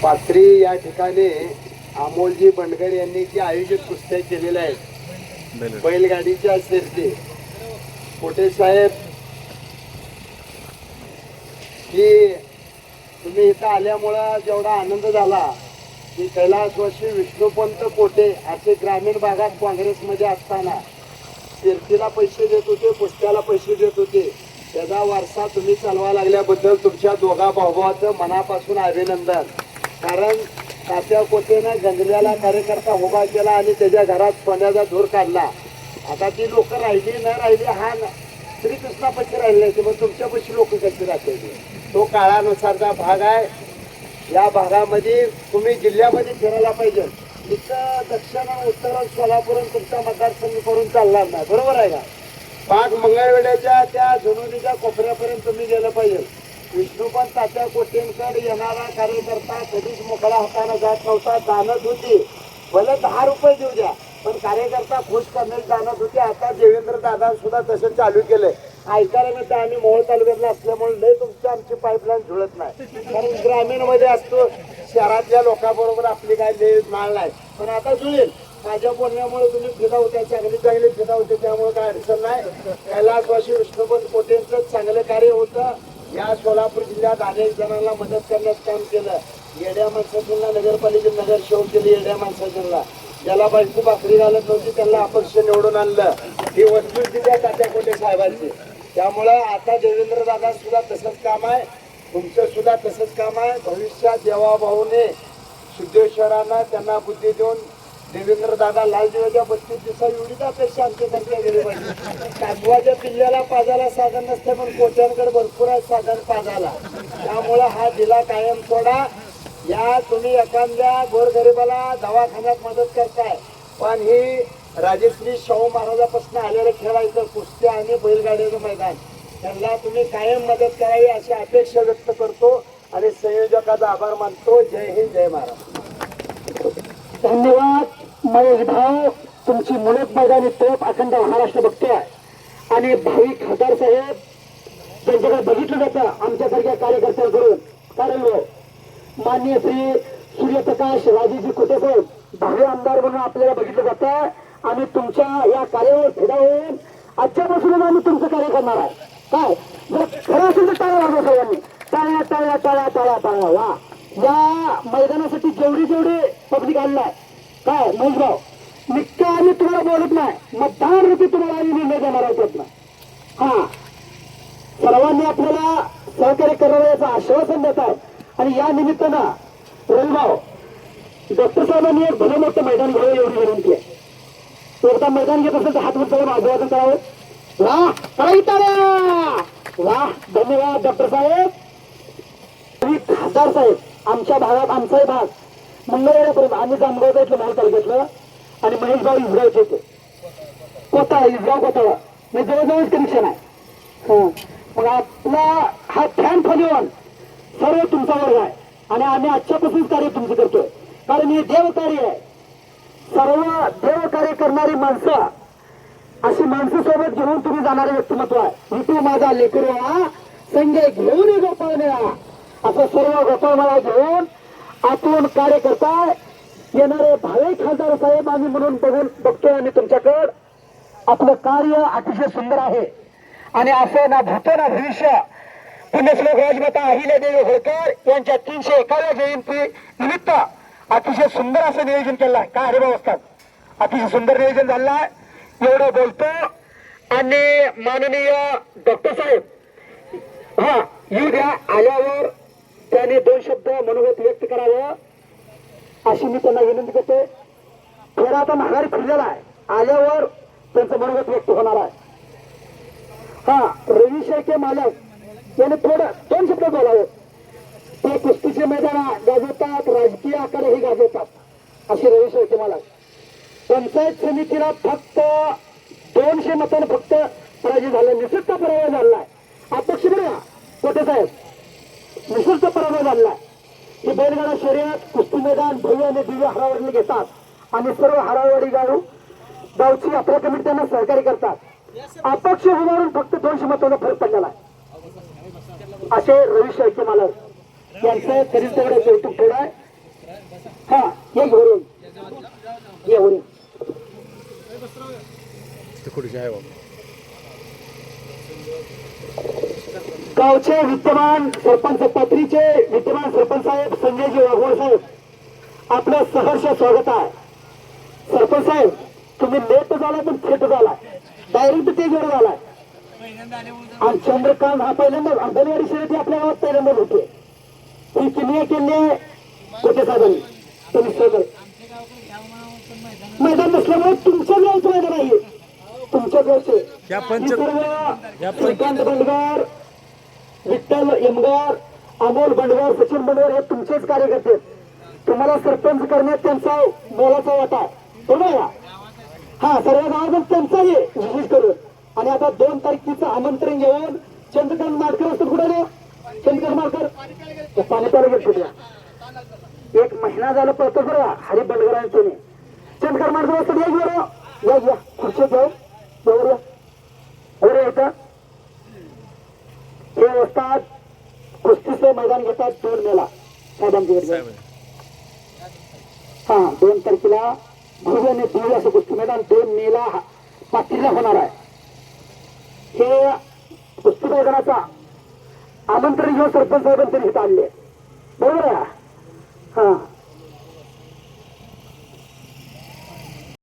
पाथरी या ठिकाणी अमोलजी बंडगर यांनी जी आयोजित कुस्त्या केलेल्या आहेत बैलगाडीच्या शर्यती, कोटे साहेब की तुम्ही इथं आल्यामुळं जेवढा आनंद झाला की कैलासवासी विष्णुपंत कोटे असे ग्रामीण भागात काँग्रेसमध्ये असताना शर्यतीला पैसे देत होते, कुस्त्याला पैसे देत होते, त्याचा वारसा तुम्ही चालवा लागल्याबद्दल तुमच्या दोघा भाऊभावाचं मनापासून अभिनंदन. कारण तात्या कोटेनं गंगल्याला कार्यकर्ता उभा केला आणि त्याच्या घरात सोन्याचा धूर काढला. आता ती लोक राहिली न राहिली हा श्रीकृष्णापाशी राहिले नाही, मग तुमच्यापाशी लोक कशी राहते. तो काळानुसारचा भाग आहे. या भागामध्ये तुम्ही जिल्ह्यामध्ये फिरायला पाहिजे. इथं दक्षिण उत्तर सोलापूर तुमचा मतदारसंघ करून चालणार नाही, बरोबर आहे का. पाक मंगळवेड्याच्या त्या जुनुनीच्या कोपऱ्यापर्यंत तुम्ही गेलं पाहिजे. विष्णुपंत तात्या कोटेंकडे येणारा कार्यकर्ता कधीच मोकळा हाताने जात नव्हता, जाणत होती. भले 10 रुपये देऊ द्या, पण कार्यकर्ता खुश करण्याची जाणत होती. आता देवेंद्र दादा सुद्धा तसं चालू केलंय. ऐकायला मिळतं आम्ही मोहोळ तालुक्यातला असल्यामुळे लय तुमची आमची पाईपलाईन जुळत नाही. कारण ग्रामीण मध्ये असतो, शहरातल्या लोकांबरोबर आपली काय लय नाळ नाही, पण आता जुळेल. माझ्या बोलण्यामुळे तुम्ही फिदा होत्या, चांगली फिदा होते, त्यामुळे काय अडचण नाही. कैलासवासी विष्णुपंत कोटेंचं चांगलं कार्य होतं. या सोलापूर जिल्ह्यात अनेक जणांना मदत करण्याचं काम केलं. येड्या माणसांना नगरपालिकेत नगरसेवक केले. येड्या माणसांना ज्याला बायको भाकरी घालत नव्हती त्यांना अपक्ष निवडून आणलं. ही वस्तुस्थिती तात्या कोटे साहेबांची. त्यामुळं आता देवेंद्र दादा सुद्धा तसंच काम आहे, तुमचं सुद्धा तसंच काम आहे. भविष्यात देवाभाऊने सिद्धेश्वरांना त्यांना बुद्धी देऊन देवेंद्र दादा लालदेवाच्या 32 दिवसा एवढीच अपेक्षा आमच्यासारख्या गरिबांची. कासवाच्या पिल्ल्याला पाजाला साधन नसते, पण कोट्यांकडे भरपूर आहे साधन पाजाला. त्यामुळं हा दिला कायम सोडा. या तुम्ही एखाद्या गोरगरिबाला दवाखान्यात मदत करताय, पण ही राजश्री शाहू महाराजापासून आलेलं खेळायचं कुस्त्या आणि बैलगाडीचं मैदान, त्यांना तुम्ही कायम मदत करावी अशी अपेक्षा व्यक्त करतो आणि संयोजकाचा आभार मानतो. जय हिंद, जय महाराष्ट्र. धन्यवाद महेश भाऊ. तुमची मुलत मैदानी तोप अखंड महाराष्ट्र बघतोय आणि भावी खासदार साहेब त्यांच्याकडे बघितलं जातं आमच्यासारख्या कार्यकर्त्यांकडून. कारण माननीय श्री सूर्यप्रकाश राजेजी कोटे साहेब भावी आमदार म्हणून आपल्याला बघितलं जातं. आणि तुमच्या या कार्यावर फिदा होऊन आजच्यापासूनच आम्ही तुमचं कार्य करणार आहे. काय जर खरं असेल तर टाळ्या वाजवा सर्वांनी. टाळ्या टाळ्या टाळ्या टाळ्या टाळ्या वा. या मैदानासाठी जेवढे पब्लिक आणलाय काय महेशभाऊ, निक्का आम्ही तुम्हाला बोलत नाही, मतदान रूपी तुम्हाला आम्ही निर्णय देणार आहोत. हा सर्वांनी आपल्याला सहकार्य करणार याचं आश्वासन देत आहे. आणि या निमित्तानं रविभाऊ डॉक्टर साहेबांनी एक भलं मोठं मैदान घ्यावं एवढी विनंती आहे. एकदा मैदान घेत असेल तर हात वर करून अभिवादन करावं. वा वा, धन्यवाद डॉक्टर साहेब. खासदार साहेब आमच्या भागात, आमचाही भाग मंगळवेढ्यापर्यंत, आम्ही जामगावचा इथलं मोहोळ तालुक्यातलं आणि महेश भाऊ इसगावचे होते. कोता इसगाव कोताळा म्हणजे जवळजवळच कनेक्शन आहे. मग आपला हा फॅन फॉलोअर सर्व तुमचा वर्ग आहे आणि आम्ही आजच्यापासूनच कार्य तुमचं करतोय. कारण हे देवकार्य आहे. सर्व देवकार्य करणारी माणसं, अशी माणसं सोबत घेऊन तुम्ही जाणारे व्यक्तिमत्व आहे. ऋतू माझा लेकरू संजय घेऊन गोपाळ मिळा, असं सर्व गोपाळ मला घेऊन आतून कार्य करताय. येणारे भावी खासदार साहेब आम्ही म्हणून बघतोय आणि तुमच्याकडं आपलं कार्य अतिशय सुंदर आहे. आणि असं ना भूतो ना भविष्य पुण्यश्लोक राजमाता अहिल्यादेवी होळकर यांच्या 301व्या जयंती निमित्त अतिशय सुंदर असं नियोजन केलं आहे. काय हरिभाऊ असतात, अतिशय सुंदर नियोजन झालं आहे. एवढं बोलतो. आणि माननीय डॉक्टर साहेब हा येऊ द्या, आल्यावर त्याने 2 शब्द मनोगत व्यक्त करावं अशी मी त्यांना विनंती करते. खरं आता माघारी फिरलेला आहे, आल्यावर त्यांचं मनोगत व्यक्त होणार आहे. हा रवी शेळके मालक याने थोडं 2 शब्द बोलावं. ते कुस्तीचे मैदान गाजवतात, राजकीय आखाडे हे गाजवतात, असे रवी शेळके मालक. पंचायत समितीला फक्त 200 मतांनी फक्त पराजय झाला, निश्चित पराभव झालाय. अपक्ष बघा कोटे साहेब, निश्चित पराभव झालाय. हे बैलगाडा शर्यत कुस्ती मैदान भव्य आणि दिव्य हरावडले घेतात आणि सर्व हरावडी गाडू गावची यात्रा कमिटी त्यांना सहकार्य करतात अपक्ष उभारून फक्त 200 मतांचा फरक पडलेला आहे असे रवी शेळके मालक यांचं कधीच तेवढं कौतुक थोडं आहे. हा ये घेऊन ये वरून गावचे विद्यमान सरपंच पात्रीचे विद्यमान सरपंच साहेब संजयजी वाघोळ साहेब आपलं सहर्ष स्वागत आहे. सरपंच साहेब तुम्ही लेट झाला पण थेट झाला डायरेक्ट तेजवर झालाय आणि चंद्रकांत हा पहिल्यांदा अंगणवाडी शर्यती आपल्या गावात पहिल्यांदाच होते. ही किमया केली होते साहेबांनी तुम्ही सगळं मैदान नसल्यामुळे तुमच्या गावचं मैदान आहे तुमच्या गावचे श्रीकांत बंडगार विठ्ठल यमगार अमोल बंडगार सचिन बंडगार हे तुमचेच कार्यकर्ते तुम्हाला सरपंच करण्यात त्यांचा मोलाचा वाटा आहे बरोबर हा सर्व गावात त्यांचा आहे विशेष करून. आणि आता 2 तारखेचं आमंत्रण घेऊन चंद्रकांत माडकर असतात कुठे रे चंद्रकांत माडकर पाण्याला घेतल्या 1 महिना झाला पळतो बरं हरी बंडगरांचे चंद्रकांत माडकर असतात एक बरं या या खुर्शीत जाऊ बरोबर बरं येतं हे असतात कुस्तीचं मैदान घेतात 2 मेला साहेबांचे हा 2 तारखेला भव्य आणि दिव्य असं कुस्ती मैदान 2 मेला पाटीलला होणार आहे. हे कुस्ती मैदानाचा आमंत्रण घेऊन सरपंच साहेबांनी इथं आणले बरोबर आहे हा